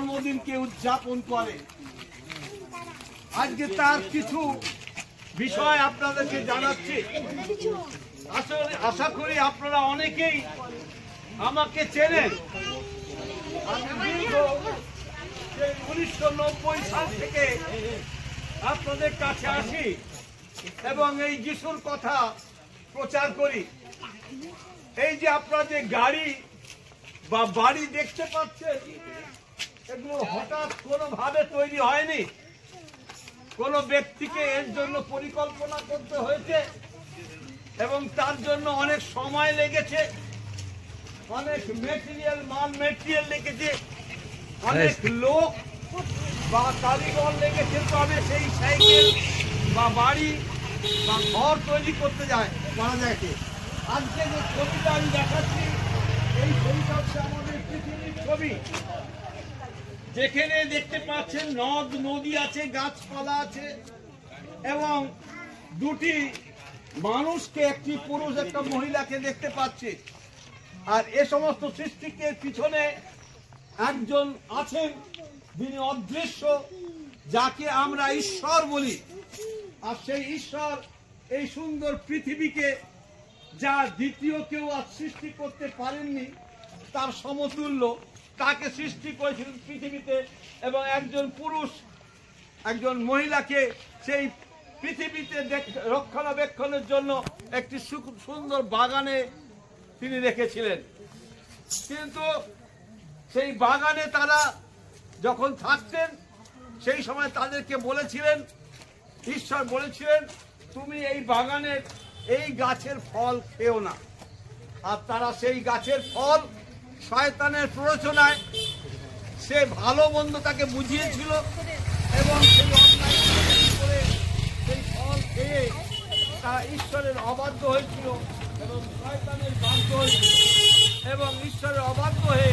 জন্মদিনকে উদযাপন করে। আজকে তার কিছু বিষয় আপনাদেরকে জানাচ্ছি। আসলে আশা করি আপনারা অনেকেই আমাকে চেনেন। আমি দীর্ঘ 1990 সাল থেকে আপনাদের কাছে আসি এবং এই যিশুর কথা প্রচার করি। এই যে আপনারা যে গাড়ি বা বাড়ি দেখতে পাচ্ছেন, এগুলো হঠাৎ কোনোভাবে তৈরি হয়নি। কোন ব্যক্তিকে এর জন্য পরিকল্পনা করতে হয়েছে এবং তার জন্য অনেক সময় লেগেছে, অনেক মেটেরিয়াল লেগেছে, অনেক লোক বা কারিগর লেগেছে। তবে সেই সাইকেল বা বাড়ি বা ঘর তৈরি করতে পারা যায়। আজকে যে ছবিটা আমি দেখাচ্ছি, এই ছবিটা হচ্ছে আমাদের পৃথিবীর ছবি। যেখানে দেখতে পাচ্ছেন নদ নদী আছে, গাছপালা আছে এবং দুটি মানুষকে, একটি পুরুষ একটা মহিলাকে দেখতে পাচ্ছি। আর এ সমস্ত সৃষ্টিকে পিছনে একজন আছেন যিনি অদৃশ্য, যাকে আমরা ঈশ্বর বলি। আর সেই ঈশ্বর এই সুন্দর পৃথিবীকে, যা দ্বিতীয় কেউ আর সৃষ্টি করতে পারেননি তার সমতুল্য, তাকে সৃষ্টি করেছিলেন পৃথিবীতে। এবং একজন পুরুষ একজন মহিলাকে সেই পৃথিবীতে রক্ষণাবেক্ষণের জন্য একটি সুন্দর বাগানে তিনি রেখেছিলেন। কিন্তু সেই বাগানে তারা যখন থাকতেন, সেই সময় তাদেরকে বলেছিলেন, ঈশ্বর বলেছিলেন, তুমি এই বাগানের এই গাছের ফল খেও না। আর তারা সেই গাছের ফল শয়তানের প্ররোচনায়, সে ভালো মন্দ তাকে বুঝিয়েছিল এবং সেই অন্যায় করে সেই ফল খেয়ে তারা ঈশ্বরের অবাধ্য হয়েছিল এবং শয়তানের বাধ্য হয়েছিল এবং ঈশ্বরের অবাধ্য হয়ে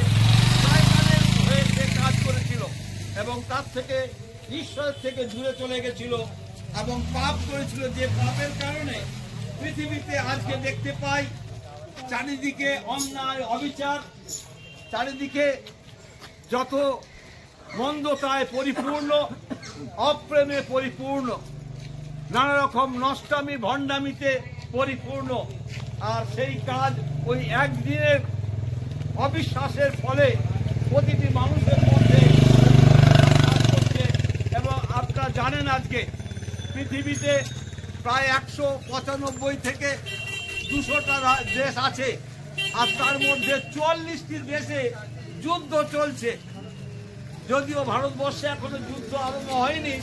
শয়তানের হয়ে সে কাজ করেছিল এবং তার থেকে ঈশ্বরের থেকে দূরে চলে গেছিল এবং পাপ করেছিল। যে পাপের কারণে পৃথিবীতে আজকে দেখতে পাই চারিদিকে অন্যায়, অবিচার, চারিদিকে যত মন্দতায় পরিপূর্ণ, অপ্রেমে পরিপূর্ণ, নানা রকম নষ্টামি ভণ্ডামিতে পরিপূর্ণ। আর সেই কাজ ওই একদিনের অবিশ্বাসের ফলে প্রতিটি মানুষের মধ্যে এবং আপনারা জানেন আজকে পৃথিবীতে প্রায় 195 থেকে 200টা দেশ আছে। আর তার মধ্যে 44টি দেশে যুদ্ধ চলছে। যদিও ভারতবর্ষে এখনো যুদ্ধ আরম্ভ হয়নি,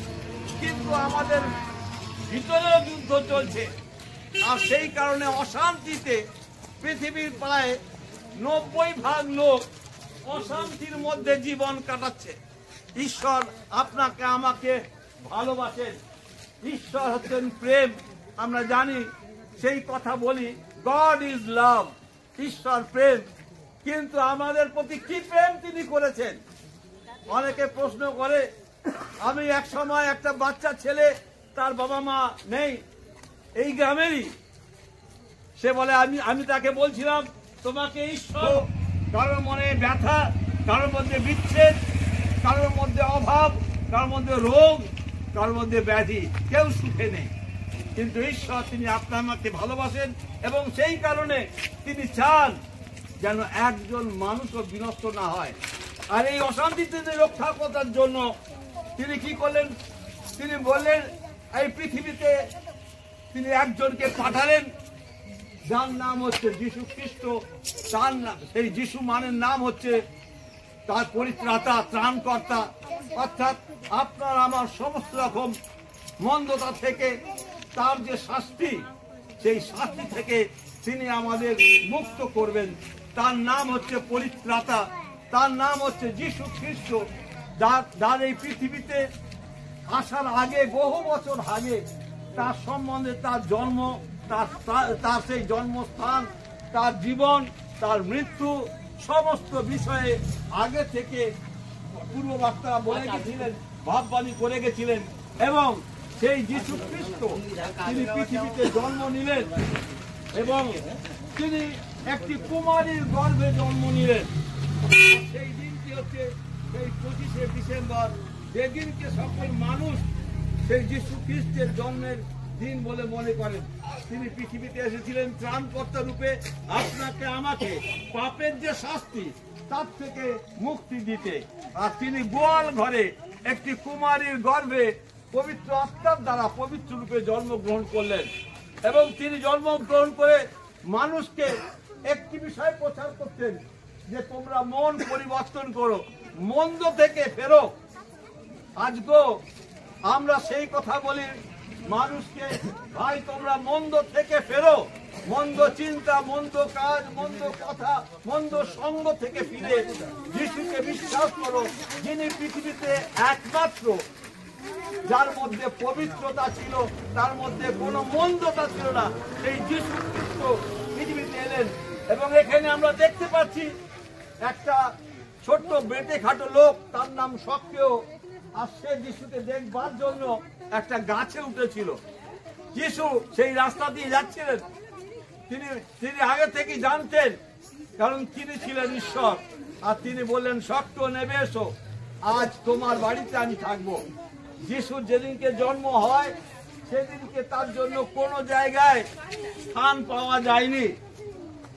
কিন্তু আমাদের ভিতরেও যুদ্ধ চলছে। আর সেই কারণে অশান্তিতে পৃথিবীর প্রায় 90% লোক অশান্তির মধ্যে জীবন কাটাচ্ছে। ঈশ্বর আপনাকে আমাকে ভালোবাসেন। ঈশ্বর হচ্ছেন প্রেম। আমরা জানি, সেই কথা বলি, গড ইজ লাভ, ঈশ্বর প্রেম। কিন্তু আমাদের প্রতি কি প্রেম তিনি করেছেন? অনেকে প্রশ্ন করে। আমি এক সময় একটা বাচ্চা ছেলে, তার বাবা মা নেই, এই গ্রামেরই, সে বলে আমি তাকে বলছিলাম, তোমাকে ঈশ্বর, কারোর মনে ব্যথা, কারোর মধ্যে বিচ্ছেদ, কারোর মধ্যে অভাব, কারোর মধ্যে রোগ, কারোর মধ্যে ব্যাধি, কেউ সুখে নেই। কিন্তু ঈশ্বর তিনি আপনাকে ভালোবাসেন এবং সেই কারণে তিনি চান যেন একজন মানুষও বিনষ্ট না হয়। আর এই অশান্তিতে রক্ষা করার জন্য তিনি কি করলেন? তিনি বললেন, এই পৃথিবীতে তিনি একজনকে পাঠালেন, যার নাম হচ্ছে যীশু খ্রিস্ট। তার সেই যীশু মানের নাম হচ্ছে তার পরিত্রাতা, ত্রাণকর্তা। অর্থাৎ আপনার আমার সমস্ত রকম মন্দতা থেকে তার যে শাস্তি, সেই শাস্তি থেকে তিনি আমাদের মুক্ত করবেন। তার নাম হচ্ছে পরিত্রাতা, তার নাম হচ্ছে যীশু খ্রিস্ট। যার এই পৃথিবীতে আসার আগে, বহু বছর আগে, তার সম্বন্ধে, তার জন্ম, তার সেই জন্মস্থান, তার জীবন, তার মৃত্যু, সমস্ত বিষয়ে আগে থেকে পূর্ববক্তারা বলে গেছিলেন, ভাববাণী করে গেছিলেন। এবং সেই যীশু খ্রিস্ট তিনি পৃথিবীতে জন্ম নিলেন এবং তিনি একটি কুমারীর গর্ভে জন্ম নিলেন। সেই দিনটি হচ্ছে সেই 25শে ডিসেম্বর, যেদিনকে সকল মানুষ সেই যীশু খ্রিস্টের জন্মের দিন বলে মনে করেন। তিনি পৃথিবীতে এসেছিলেন ত্রাণকর্তা রূপে আপনাকে আমাকে পাপের যে শাস্তি তার থেকে মুক্তি দিতে। আর তিনি গোয়াল ঘরে একটি কুমারীর গর্ভে পবিত্র আত্মার দ্বারা পবিত্র রূপে জন্মগ্রহণ করলেন এবং তিনি জন্মগ্রহণ করে মানুষকে একটি বিষয় প্রচার করতেন যে তোমরা মন পরিবর্তন করো, মন্দ থেকে ফেরো। আজকেও আমরা সেই কথা বলি মানুষকে, ভাই তোমরা মন্দ থেকে ফেরো, মন্দ চিন্তা, মন্দ কাজ, মন্দ কথা, মন্দ সঙ্গ থেকে ফিরে যিশুকে বিশ্বাস করো, যিনি পৃথিবীতে একমাত্র যার মধ্যে পবিত্রতা ছিল, তার মধ্যে কোনো মন্দতা ছিল না। সেই যীশু খ্রিস্ট পৃথিবীতে এলেন এবং এখানে আমরা দেখতে পাচ্ছি একটা ছোট্ট বেটে খাটো লোক, তার নাম সক্রিয়, আর সে যিশুকে দেখবার জন্য একটা গাছে উঠেছিল। যিশু সেই রাস্তা দিয়ে যাচ্ছিলেন, তিনি আগে থেকে জানতেন, কারণ তিনি ছিলেন ঈশ্বর। আর তিনি বললেন, শক্ত নেবে এসো, আজ তোমার বাড়িতে আমি থাকবো। যিশুর যেদিনকে জন্ম হয় সেদিনকে তার জন্য কোনো জায়গায় স্থান পাওয়া যায়নি,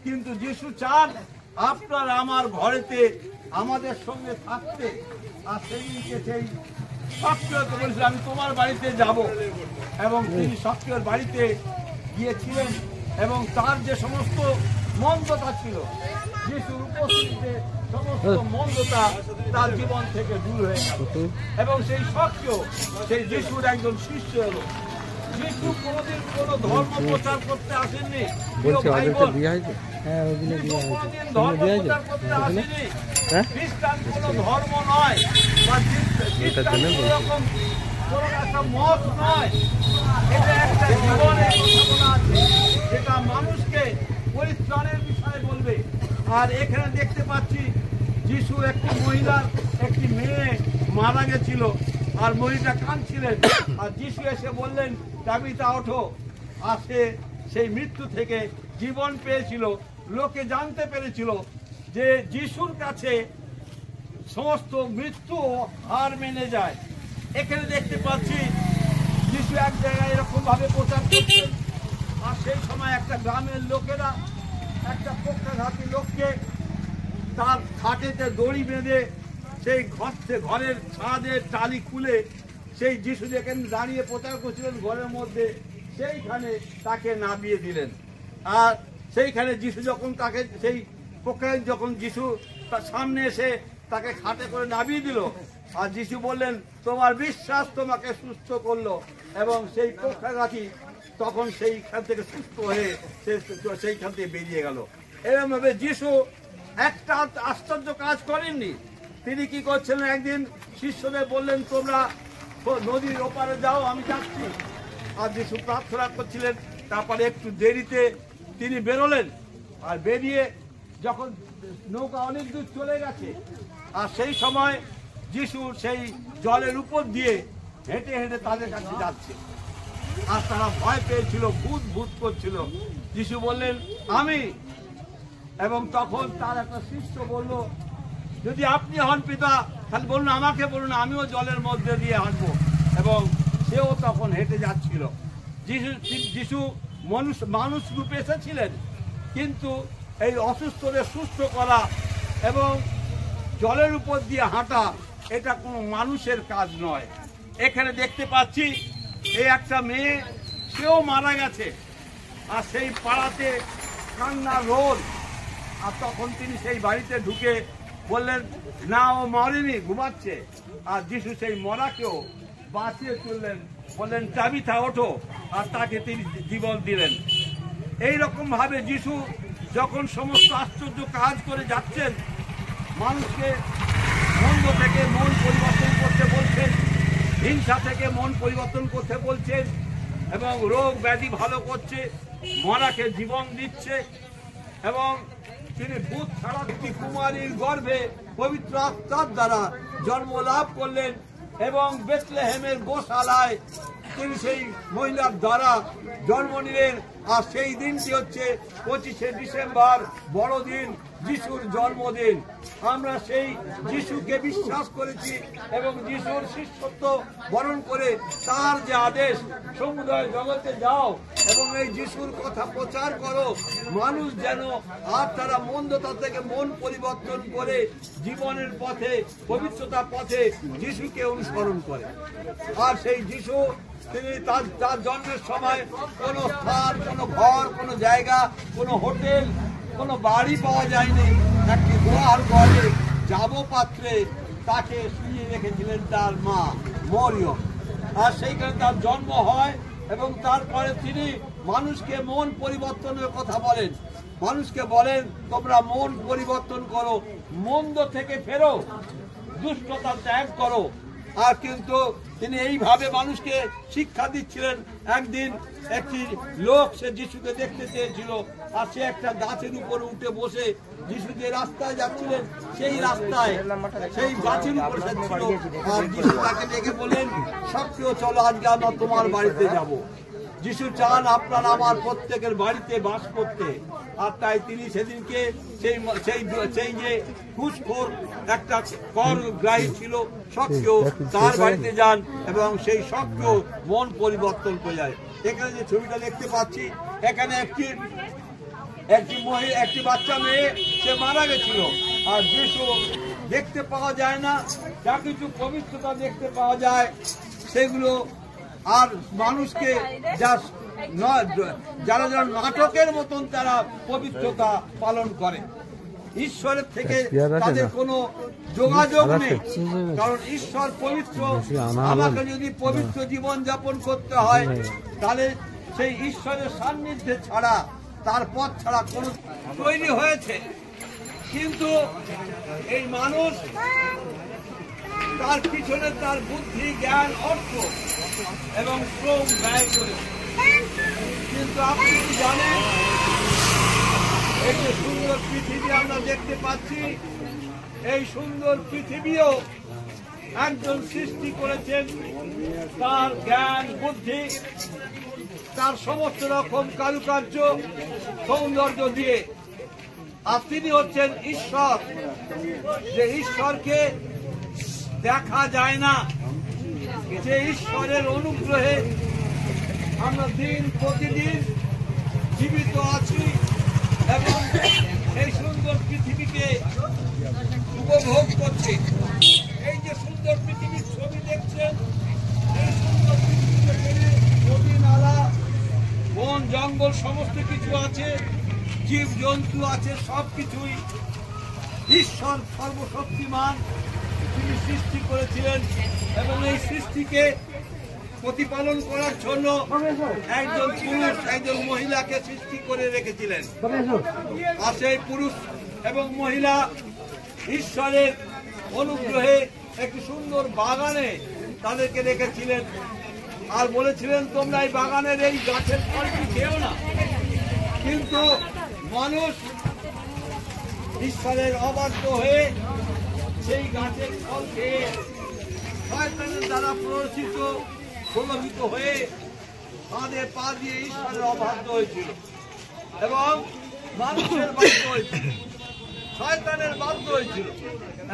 কিন্তু যিশু চান আপনার আমার ঘরেতে আমাদের সঙ্গে থাকতে। আর সেদিনকে সেই সক্রিয়কে বলছিল, আমি তোমার বাড়িতে যাব, এবং তিনি সক্রিয়র বাড়িতে গিয়েছিলেন এবং তার যে সমস্ত মন্দতা ছিল, যিশুর উপস্থিতিতে সমস্ত মন্দতা তার জীবন থেকে দূর হয়ে গেল এবং সেই সক্রিয় সেই যিশুর একজন শিষ্য হলো। যিশু কোনোদিন কোনো ধর্ম প্রচার করতে আসেননি, কোনোদিন ধর্ম প্রচার করতে আসেনি। খ্রিস্টান কোনো ধর্ম নয়, বা খ্রিস্টান কোনোরকম কোনো একটা মত নয়। এটা একটা জীবনের ঘটনা আছে যেটা মানুষকে পরিত্রাণের বিষয়ে বলবে। আর এখানে দেখতে পাচ্ছি যিশু একটি মহিলার একটি মেয়ে মারা গেছিল, আর মহিলা কাঁদছিলেন, আর যিশু এসে বললেন, তাবিথা ওঠো। আর সে সেই মৃত্যু থেকে জীবন পেয়েছিল। লোকে জানতে পেরেছিল যে যিশুর কাছে সমস্ত মৃত্যু হার মেনে যায়। এখানে দেখতে পাচ্ছি যিশু এক জায়গায় এরকম ভাবে প্রচার করছেন, আর সেই সময় একটা গ্রামের লোকেরা একটা পক্ষাঘাতী লোককে তার খাটেতে দড়ি বেঁধে সেই ঘরের ছাদের টালি খুলে সেই যিশু যেখানে দাঁড়িয়ে প্রচার করছিলেন ঘরের মধ্যে, সেইখানে তাকে নামিয়ে দিলেন। আর সেইখানে যিশু যখন তাকে সেই পক্ষাঘাতী যখন যিশু তার সামনে এসে তাকে খাটে করে নামিয়ে দিল, আর যিশু বললেন, তোমার বিশ্বাস তোমাকে সুস্থ করলো, এবং সেই পক্ষাঘাতী তখন সেইখান থেকে সুস্থ হয়ে সেইখান থেকে বেরিয়ে গেল। এরকম ভাবে যিশু একটা আশ্চর্য কাজ করেননি। তিনি কি করছিলেন, একদিন শিষ্যদের বললেন, তোমরা নদীর ওপারে যাও, আমি যাচ্ছি। আর যিশু প্রার্থনা করছিলেন। তারপরে একটু দেরিতে তিনি বেরোলেন, আর বেরিয়ে যখন নৌকা অনেক দূর চলে গেছে, আর সেই সময় যিশু সেই জলের উপর দিয়ে হেঁটে হেঁটে তাদের কাছে যাচ্ছে, আর তারা ভয় পেয়েছিল, ভূত ভূত করছিল। যিশু বললেন, আমি। এবং তখন তার একটা শিষ্য বলল, যদি আপনি হন পিতা, তাহলে বলুন, আমাকে বলুন, আমিও জলের মধ্যে দিয়ে হাঁটবো। এবং সেও তখন হেঁটে যাচ্ছিল। যিশু মানুষ রূপে এসেছিলেন, কিন্তু এই অসুস্থদের সুস্থ করা এবং জলের উপর দিয়ে হাঁটা এটা কোনো মানুষের কাজ নয়। এখানে দেখতে পাচ্ছি এই একটা মেয়ে, সেও মারা গেছে, আর সেই পাড়াতে কান্না রোল। আর তখন তিনি সেই বাড়িতে ঢুকে বললেন, না, ও মরেনি, ঘুমাচ্ছে। আর যিশু সেই মরাকেও বাঁচিয়ে তুললেন, বললেন, তাবিথা ওঠো, আর তাকে তিনি জীবন দিলেন। এইরকম ভাবে যিশু যখন সমস্ত আশ্চর্য কাজ করে যাচ্ছেন, মানুষকে মন্দ থেকে মন পরিবর্তন করতে বলছেন, হিংসা থেকে মন পরিবর্তন করতে বলছেন, এবং রোগ ব্যাধি ভালো করছে, মরাকে জীবন দিচ্ছে। এবং তিনি ভূত ছাড়াচ্ছি কুমারীর গর্ভে পবিত্র আত্মার দ্বারা জন্ম লাভ করলেন, এবং বেথলেহেমের গোশালায় তিনি সেই মহিলার দ্বারা জন্ম নিলেন। আর সেই দিনটি হচ্ছে 25শে ডিসেম্বর, বড়দিন, যিশুর জন্মদিন। আমরা সেই যিশুকে বিশ্বাস করেছি এবং যিশুর শিষ্যত্ব বরণ করে তার যে আদেশ, সমুদয় জগতে যাও এবং এই যিশুর কথা প্রচার করো, মানুষ যেন আর তারা মন্দতা থেকে মন পরিবর্তন করে জীবনের পথে, পবিত্রতার পথে যিশুকে অনুসরণ করে। আর সেই যিশু তিনি তার জন্মের সময় কোনো স্থান, কোনো ঘর, কোনো জায়গা, কোনো হোটেল, কোনো বাড়ি পাওয়া যায়নি। একটি গুহার ঘরে যাব পাত্রে তাকে শুয়ে রেখেছিলেন তার মা মরিয়ম। আর সেইখানে তার জন্ম হয় এবং তারপরে তিনি মানুষকে মন পরিবর্তনের কথা বলেন। মানুষকে বলেন তোমরা মন পরিবর্তন করো, মন্দ থেকে ফেরো, দুষ্টতা ত্যাগ করো। আর কিন্তু তিনি এইভাবে মানুষকে শিক্ষা দিচ্ছিলেন। একদিন একটি লোক সে যিশুকে দেখতে চেয়েছিল, আর সে একটা গাছের উপরে উঠে বসে যিশু যে রাস্তায় যাচ্ছিলেন সেই রাস্তায় সেই গাছের উপরে ছিল। আর যিশু তাকে ডেকে বললেন, সক্রিয় চলো, আজকে আমরা তোমার বাড়িতে যাব। যিশু চান আপনার আমার প্রত্যেকের বাড়িতে বাস করতে। আর তাই তিনি সেদিনকে সেই যে ঘুষখোর একটা করগ্রাহী ছিল সক্রিয়, তার বাড়িতে যান এবং সেই সক্রিয় মন পরিবর্তন করে যায়। এখানে যে ছবিটা দেখতে পাচ্ছি, এখানে একটি বাচ্চা মেয়ে সে মারা গেছিল। আর যিশু দেখতে পাওয়া যায় না, যা কিছু পবিত্রতা দেখতে পাওয়া যায় সেগুলো আর মানুষকে যারা নাটকের মতন তারা পবিত্রতা পালন করে। ঈশ্বরের থেকে তাদের কোনো যোগাযোগ নেই, কারণ ঈশ্বর পবিত্র। আমাকে যদি পবিত্র জীবন যাপন করতে হয় তাহলে সেই ঈশ্বরের সান্নিধ্যে ছাড়া, তার পথ ছাড়া কোনো তৈরি হয়েছে। কিন্তু এই মানুষ তার পিছনে তার বুদ্ধি, জ্ঞান, অর্থ এবং শ্রম ব্যয় করে। কিন্তু আপনি কি জানেন, এই যে সুন্দর পৃথিবী আমরা দেখতে পাচ্ছি, এই সুন্দর পৃথিবীও একজন সৃষ্টি করেছেন তার জ্ঞান, বুদ্ধি, তার সমস্ত রকম কারুকার্য, সৌন্দর্য দিয়ে। আর তিনি হচ্ছেন ঈশ্বর। যে ঈশ্বরকে দেখা যায় না, যে ঈশ্বরের অনুগ্রহে আমরা দিন প্রতিদিন জীবিত আছি এবং এই সুন্দর পৃথিবীকে উপভোগ করছি। এই যে সুন্দর পৃথিবীর ছবি দেখছেন, এই সুন্দর পৃথিবীতে নদী, নালা, বন, জঙ্গল সমস্ত কিছু আছে, জীব জন্তু আছে, সবকিছুই ঈশ্বর সর্বশক্তিমান তিনি সৃষ্টি করেছিলেন এবং এই সৃষ্টিকে প্রতিপালন করার জন্য একজন পুরুষ, একজন মহিলাকে সৃষ্টি করে রেখেছিলেন। আর সেই পুরুষ এবং মহিলা ঈশ্বরের অনুগ্রহে একটি সুন্দর বাগানে তাদেরকে রেখেছিলেন। আর বলেছিলেন তোমরা এই বাগানের এই গাছের ফলটি খেও না। কিন্তু মানুষ ঈশ্বরের অবাধ্য হয়ে সেই গাছের ফল খেয়ে শয়তানের দ্বারা প্রলোভিত হয়ে তাদের পা দিয়ে ঈশ্বরের অবাধ্য হয়েছিল এবং মানুষের বাধ্য হয়েছিল, শয়তানের বাধ্য হয়েছিল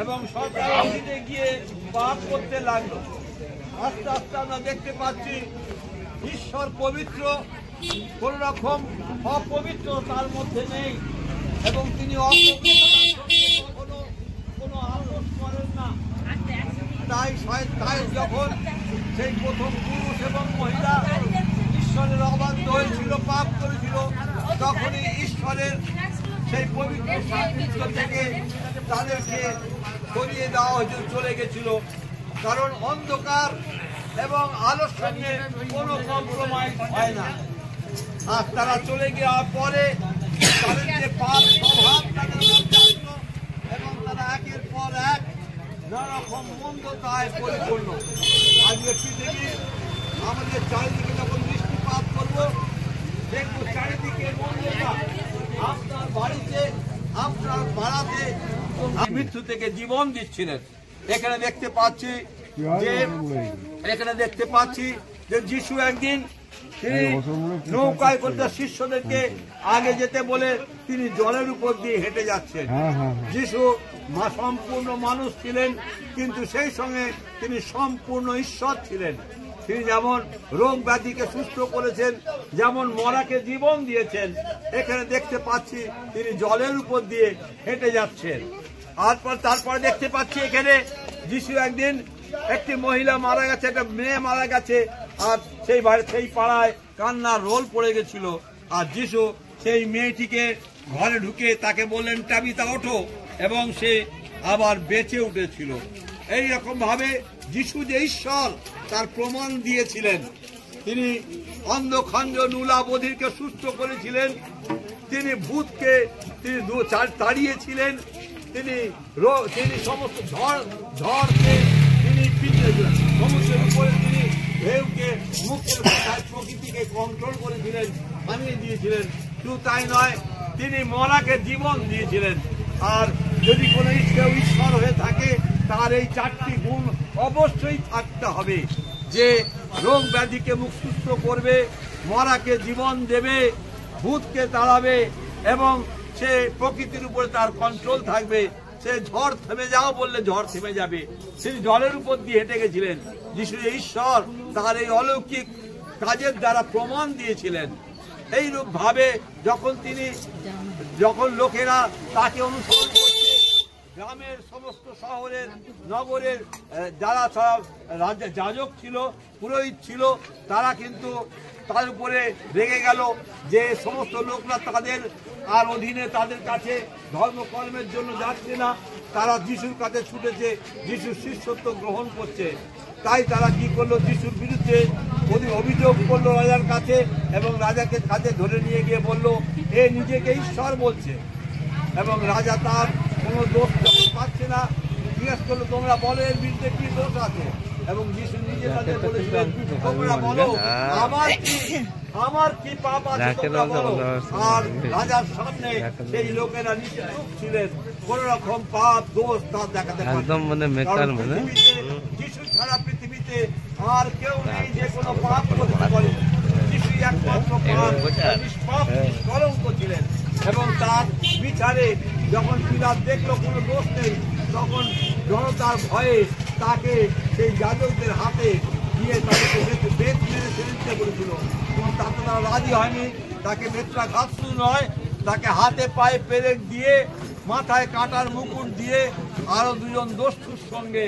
এবং শয়তানের দিকে গিয়ে পাপ করতে লাগলো। আস্তে আস্তে আমরা দেখতে পাচ্ছি ঈশ্বর পবিত্র, কোন রকম অপবিত্র তার মধ্যে নেই এবং তিনি কোনো আপোষ করেন না। তাই যখন সেই প্রথম পুরুষ এবং মহিলা ঈশ্বরের অবাধ্য হয়েছিল, পাপ করেছিল, তখনই ঈশ্বরের সেই পবিত্র সান্নিধ্য থেকে তাদেরকে সরিয়ে দেওয়া হয়েছিল, চলে গেছিল। কারণ অন্ধকার এবং আলোর সঙ্গে কোনো কম্প্রোমাইজ হয় না। আর তারা চলে যাওয়ার পরে তাদের যে পাপ স্বভাব তাদের মধ্যে আসলো এবং তারা একের পর এক নানারকম মন্দতায় পরিপূর্ণ। আজকে পৃথিবী আমাদের চারিদিকে যখন দৃষ্টিপাত করবো, দেখবো চারিদিকে মন্দতা। আপনার বাড়িতে, আপনার পাড়াতে মৃত্যু থেকে জীবন দিচ্ছিলেন। এখানে দেখতে পাচ্ছি যে যিশু একদিন তিনি নৌকায় করে শিষ্যদেরকে আগে যেতে বলে তিনি জলের উপর দিয়ে হেঁটে যাচ্ছেন। যিশু সম্পূর্ণ মানুষ ছিলেন, কিন্তু সেই সঙ্গে তিনি সম্পূর্ণ ঈশ্বর ছিলেন। তিনি যেমন রোগ ব্যাধিকে সুস্থ করেছেন, যেমন মরাকে জীবন দিয়েছেন, এখানে দেখতে পাচ্ছি তিনি জলের উপর দিয়ে হেঁটে যাচ্ছেন। তারপর দেখতে পাচ্ছি এখানে যিশু একদিন একটি মহিলা মারা গেছে, একটা মেয়ে মারা গেছে, আর সেই পাড়ায় কান্নার রোল পড়ে গেছিল। আর যিশু সেই মেয়েটিকে ঘরে ঢুকে তাকে বললেন, তাবিথা ওঠো, এবং সে আবার বেঁচে উঠেছিল। এই রকম ভাবে যিশু যে ঈশ্বর তার প্রমাণ দিয়েছিলেন। তিনি অন্ধখণ্ড নুলা বধিরকে সুস্থ করেছিলেন, তিনি ভূতকে তিনি তাড়িয়েছিলেন, তিনি সমস্ত ঝড়কে তিনি সমুদ্রের উপরে তিনি ঢেউকে মুখের ভাষায় প্রকৃতিকে কন্ট্রোল করেছিলেন, থামিয়ে দিয়েছিলেন। শুধু তাই নয়, তিনি মরাকে জীবন দিয়েছিলেন। আর যদি কোনো কেউ ঈশ্বর হয়ে থাকে, তার এই চারটি গুণ অবশ্যই থাকতে হবে, যে রোগ ব্যাধিকে মুখ সুস্থ করবে, মরাকে জীবন দেবে, ভূতকে তাড়াবে, এবং সে প্রকৃতির উপরে তার কন্ট্রোল থাকবে। সে ঝড় থেমে যাও বললে ঝড় থেমে যাবে। তিনি জলের উপর দিয়ে হেঁটে গেছিলেন। যিশু ঈশ্বর তার এই অলৌকিক কাজের দ্বারা প্রমাণ দিয়েছিলেন। এইরূপ ভাবে যখন লোকেরা তাকে অনুসরণ করছে, গ্রামের সমস্ত শহরের নগরের যারা সব যাজক ছিল, পুরোহিত ছিল, তারা কিন্তু তার উপরে রেগে গেল যে সমস্ত লোকরা তাদের আর অধীনে তাদের কাছে ধর্মকর্মের জন্য যাচ্ছে না, তারা যিশুর কাছে ছুটেছে, যিশুর শিষ্যত্ব গ্রহণ করছে। তাই তারা কি করলো, যিশুর বিরুদ্ধে অভিযোগ করলো রাজার কাছে, এবং রাজাকে কাছে ধরে নিয়ে গিয়ে বলল, এ নিজেকে ঈশ্বর বলছে। এবং রাজা তার কোনো দোষ যখন পাচ্ছে না, জিজ্ঞেস করলো, তোমরা বলো এর বিরুদ্ধে কি দোষ আছে। এবং যিশু নিজে তাদের বলেছিলেন, তোমরা বলো আমার কি পাপ আছে তোমরা বলো। আর রাজার সামনে সেই লোকেরা নিশ্চুপ ছিলেন, কোন রকম পাপ দোষ তার দেখাতে পারে। যিশু ছাড়া পৃথিবীতে আর কেউ নেই যে কোনো পাপ করতে পারে। যিশু একমাত্র নিষ্পাপ নিষ্কলঙ্ক ছিলেন। এবং তার বিচারে যখন পিলাত দেখলো কোনো দোষ নেই, তখন জনতার ভয়ে তাকে সেই যাজকদের হাতে দিয়ে তাদেরকে বেত মেরে ছেড়ে দিতে বলেছিল। কিন্তু তাতে তারা রাজি হয়নি। তাকে বেত্রাঘাত শুধু নয়, তাকে হাতে পায়ে পেরেক দিয়ে, মাথায় কাঁটার মুকুট দিয়ে, আরো দুজন দস্যুর সঙ্গে